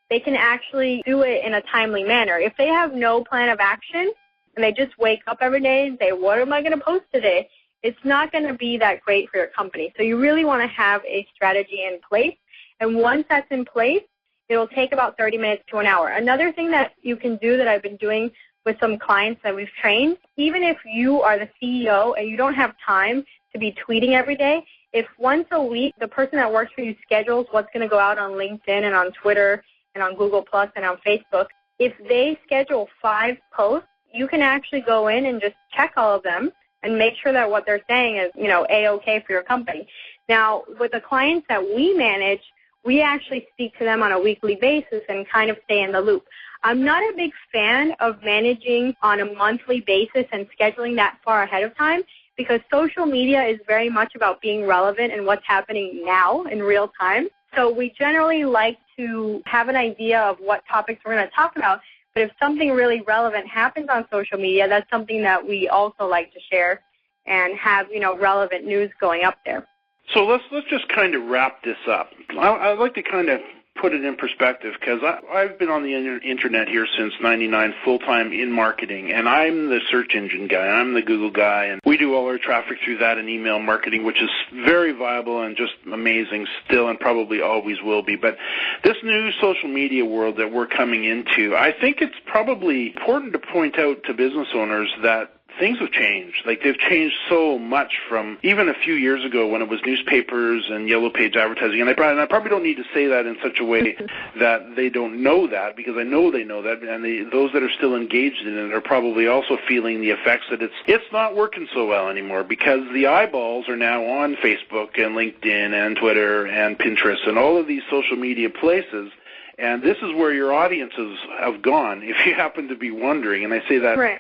they can actually do it in a timely manner. If they have no plan of action and they just wake up every day and say, what am I going to post today? It's not going to be that great for your company. So you really want to have a strategy in place. And once that's in place, it'll take about 30 minutes to an hour. Another thing that you can do that I've been doing with some clients that we've trained, even if you are the CEO and you don't have time to be tweeting every day, if once a week the person that works for you schedules what's going to go out on LinkedIn and on Twitter and on Google Plus and on Facebook, if they schedule 5 posts, you can actually go in and just check all of them and make sure that what they're saying is, A-okay for your company. Now, with the clients that we manage, we actually speak to them on a weekly basis and kind of stay in the loop. I'm not a big fan of managing on a monthly basis and scheduling that far ahead of time, because social media is very much about being relevant and what's happening now in real time. So we generally like to have an idea of what topics we're going to talk about, But if something really relevant happens on social media, that's something that we also like to share and have, relevant news going up there. So let's just kind of wrap this up. I'd like to kind of put it in perspective, because I've been on the internet here since '99, full-time in marketing, and I'm the search engine guy. I'm the Google guy, and we do all our traffic through that and email marketing, which is very viable and just amazing still, and probably always will be. But this new social media world that we're coming into, I think it's probably important to point out to business owners that things have changed. Like, they've changed so much from even a few years ago when it was newspapers and yellow page advertising. And I probably don't need to say that in such a way that they don't know that, because I know they know that, and those that are still engaged in it are probably also feeling the effects that it's not working so well anymore, because the eyeballs are now on Facebook and LinkedIn and Twitter and Pinterest and all of these social media places. And this is where your audiences have gone, if you happen to be wondering, and I say that, right,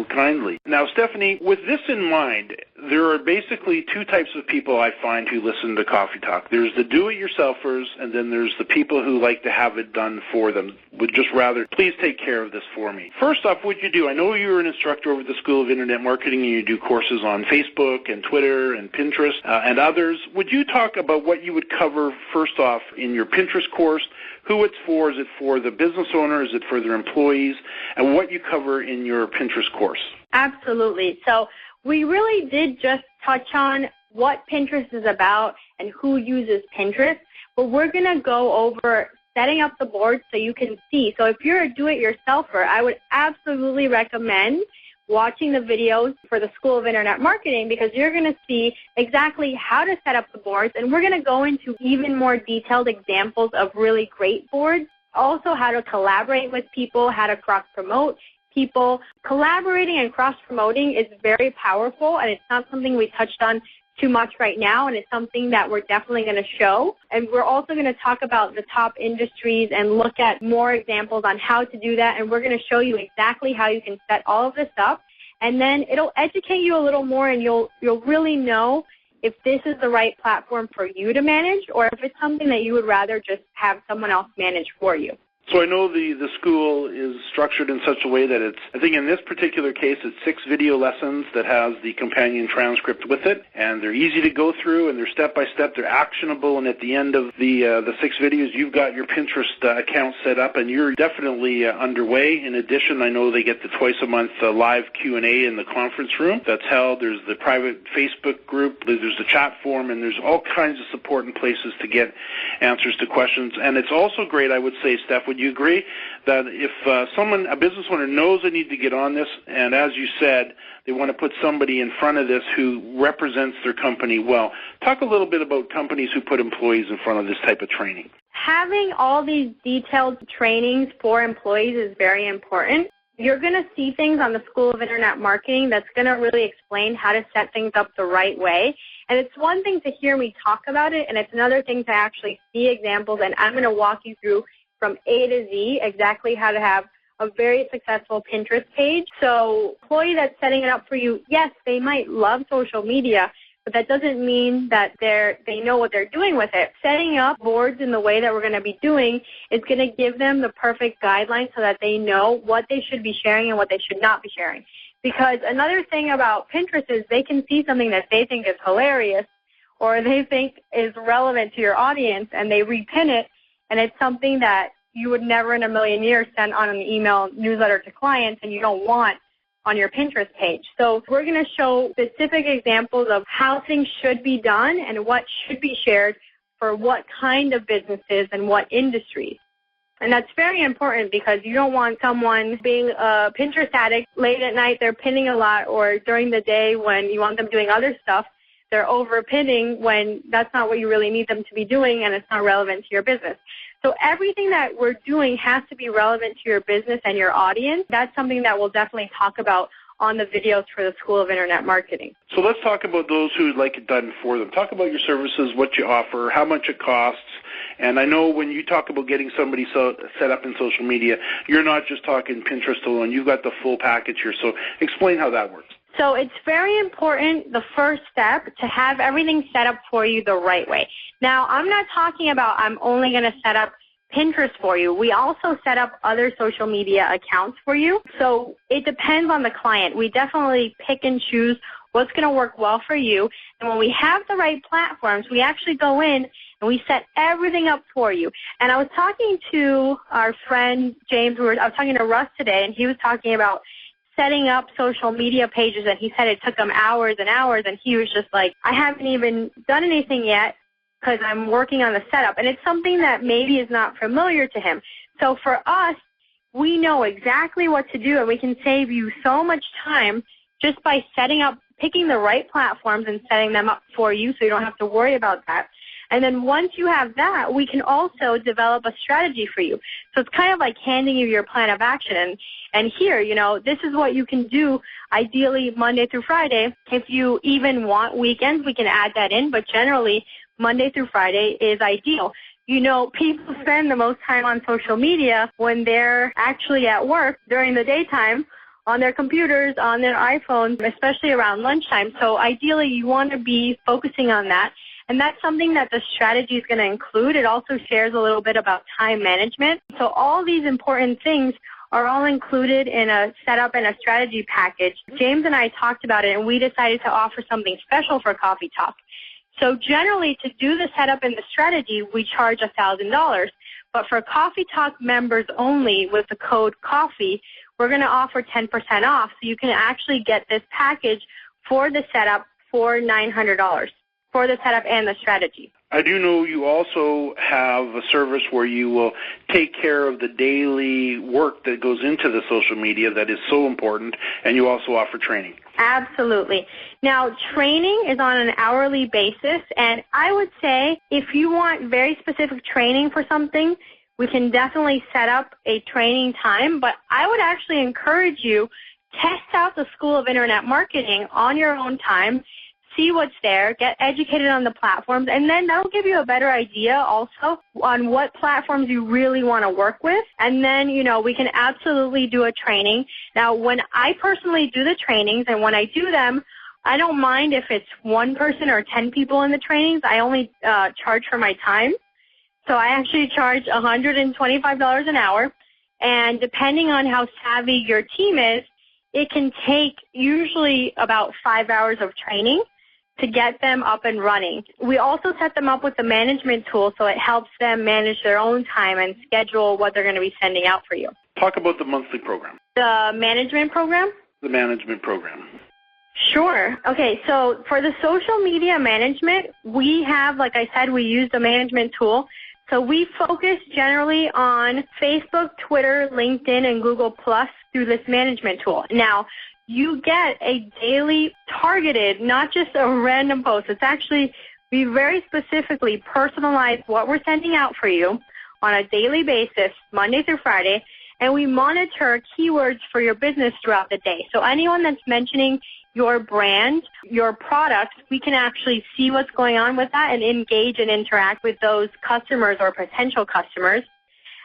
kindly. Now, Stephanie, with this in mind, there are basically two types of people I find who listen to Coffee Talk. There's the do-it-yourselfers, and then there's the people who like to have it done for them, would just rather, please take care of this for me. First off, what you do, I know you're an instructor over at the School of Internet Marketing, and you do courses on Facebook and Twitter and Pinterest and others. Would you talk about what you would cover first off in your Pinterest course, who it's for? Is it for the business owner? Is it for their employees? And what you cover in your Pinterest course? Absolutely. So we really did just touch on what Pinterest is about and who uses Pinterest, but we're going to go over setting up the board so you can see. So if you're a do-it-yourselfer, I would absolutely recommend watching the videos for the School of Internet Marketing, because you're going to see exactly how to set up the boards, and we're going to go into even more detailed examples of really great boards. Also, how to collaborate with people, how to cross-promote people. Collaborating and cross-promoting is very powerful, and it's not something we touched on too much right now, and it's something that we're definitely going to show. And we're also going to talk about the top industries and look at more examples on how to do that, and we're going to show you exactly how you can set all of this up, and then it'll educate you a little more, and you'll really know if this is the right platform for you to manage, or if it's something that you would rather just have someone else manage for you. So I know the school is structured in such a way that it's, I think in this particular case, it's 6 video lessons that has the companion transcript with it, and they're easy to go through, and they're step-by-step, they're actionable, and at the end of the 6 videos, you've got your Pinterest account set up, and you're definitely underway. In addition, I know they get the twice-a-month live Q&A in the conference room that's held. There's the private Facebook group, there's the chat forum, and there's all kinds of support and places to get answers to questions. And it's also great, I would say, Steph, would you agree that if a business owner knows they need to get on this, and as you said, they want to put somebody in front of this who represents their company well, talk a little bit about companies who put employees in front of this type of training. Having all these detailed trainings for employees is very important. You're going to see things on the School of Internet Marketing that's going to really explain how to set things up the right way. And it's one thing to hear me talk about it, and it's another thing to actually see examples, and I'm going to walk you through from A to Z exactly how to have a very successful Pinterest page. So employee that's setting it up for you, yes, they might love social media, but that doesn't mean that they know what they're doing with it. Setting up boards in the way that we're going to be doing is going to give them the perfect guidelines so that they know what they should be sharing and what they should not be sharing. Because another thing about Pinterest is they can see something that they think is hilarious or they think is relevant to your audience, and they repin it, and it's something that you would never in a million years send on an email newsletter to clients, and you don't want on your Pinterest page. So we're going to show specific examples of how things should be done and what should be shared for what kind of businesses and what industries. And that's very important, because you don't want someone being a Pinterest addict late at night, they're pinning a lot, or during the day when you want them doing other stuff, they're over pinning when that's not what you really need them to be doing, and it's not relevant to your business. So everything that we're doing has to be relevant to your business and your audience. That's something that we'll definitely talk about on the videos for the School of Internet Marketing. So let's talk about those who would like it done for them. Talk about your services, what you offer, how much it costs. And I know when you talk about getting somebody set up in social media, you're not just talking Pinterest alone. You've got the full package here. So explain how that works. So it's very important, the first step, to have everything set up for you the right way. Now, I'm not talking about I'm only going to set up Pinterest for you. We also set up other social media accounts for you. So it depends on the client. We definitely pick and choose what's going to work well for you. And when we have the right platforms, we actually go in and we set everything up for you. And I was talking to our friend James, I was talking to Russ today, and he was talking about setting up social media pages, and he said it took him hours and hours, and he was just like, I haven't even done anything yet because I'm working on the setup. And it's something that maybe is not familiar to him. So for us, we know exactly what to do, and we can save you so much time just by setting up, picking the right platforms and setting them up for you so you don't have to worry about that. And then once you have that, we can also develop a strategy for you. So it's kind of like handing you your plan of action. And here, you know, this is what you can do ideally Monday through Friday. If you even want weekends, we can add that in. But generally, Monday through Friday is ideal. You know, people spend the most time on social media when they're actually at work during the daytime, on their computers, on their iPhones, especially around lunchtime. So ideally, you want to be focusing on that. And that's something that the strategy is going to include. It also shares a little bit about time management. So all these important things are all included in a setup and a strategy package. James and I talked about it, and we decided to offer something special for Coffee Talk. So generally, to do the setup and the strategy, we charge $1,000. But for Coffee Talk members only with the code COFFEE, we're going to offer 10% off. So you can actually get this package for the setup for $900 for the setup and the strategy. I do know you also have a service where you will take care of the daily work that goes into the social media that is so important, and you also offer training. Absolutely. Now, training is on an hourly basis, and I would say if you want very specific training for something, we can definitely set up a training time, but I would actually encourage you, test out the School of Internet Marketing on your own time, see what's there, get educated on the platforms, and then that will give you a better idea also on what platforms you really want to work with. And then, you know, we can absolutely do a training. Now, when I personally do the trainings, and when I do them, I don't mind if it's one person or 10 people in the trainings. I only charge for my time. So I actually charge $125 an hour. And depending on how savvy your team is, it can take usually about 5 hours of training to get them up and running. We also set them up with the management tool, so it helps them manage their own time and schedule what they're going to be sending out for you. Talk about the monthly program. The management program? The management program. Sure. Okay, so for the social media management, we have, like I said, we use the management tool. So we focus generally on Facebook, Twitter, LinkedIn, and Google Plus through this management tool. Now, you get a daily targeted, not just a random post. It's actually, we very specifically personalize what we're sending out for you on a daily basis, Monday through Friday, and we monitor keywords for your business throughout the day. So anyone that's mentioning your brand, your product, we can actually see what's going on with that and engage and interact with those customers or potential customers.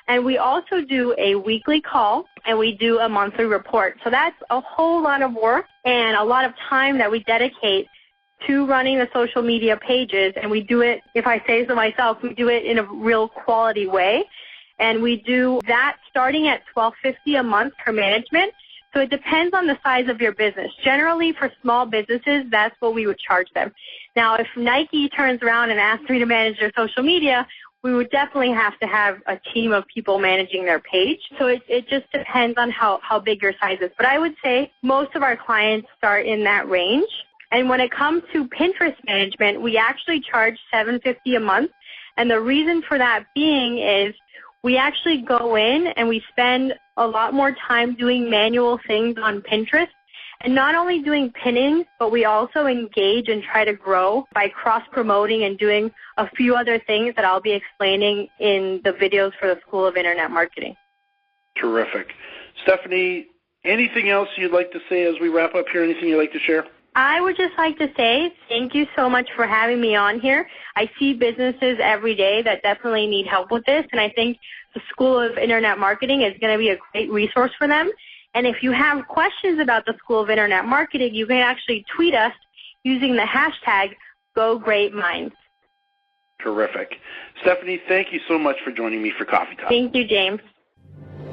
And we also do a weekly call, and we do a monthly report. So that's a whole lot of work and a lot of time that we dedicate to running the social media pages. And we do it, if I say so myself, we do it in a real quality way. And we do that starting at $12.50 a month per management. So it depends on the size of your business. Generally, for small businesses, that's what we would charge them. Now, if Nike turns around and asks me to manage their social media, we would definitely have to have a team of people managing their page. So it just depends on how big your size is. But I would say most of our clients start in that range. And when it comes to Pinterest management, we actually charge $7.50 a month. And the reason for that being is we actually go in and we spend a lot more time doing manual things on Pinterest. And not only doing pinning, but we also engage and try to grow by cross-promoting and doing a few other things that I'll be explaining in the videos for the School of Internet Marketing. Terrific. Stephanie, anything else you'd like to say as we wrap up here? Anything you'd like to share? I would just like to say thank you so much for having me on here. I see businesses every day that definitely need help with this, and I think the School of Internet Marketing is going to be a great resource for them. And if you have questions about the School of Internet Marketing, you can actually tweet us using the hashtag #GoGreatMinds. Terrific. Stephanie, thank you so much for joining me for Coffee Talk. Thank you, James.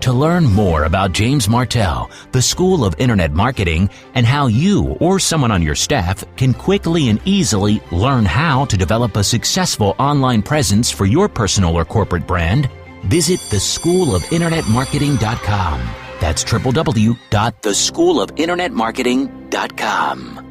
To learn more about James Martell, the School of Internet Marketing, and how you or someone on your staff can quickly and easily learn how to develop a successful online presence for your personal or corporate brand, visit theschoolofinternetmarketing.com. That's www.theschoolofinternetmarketing.com.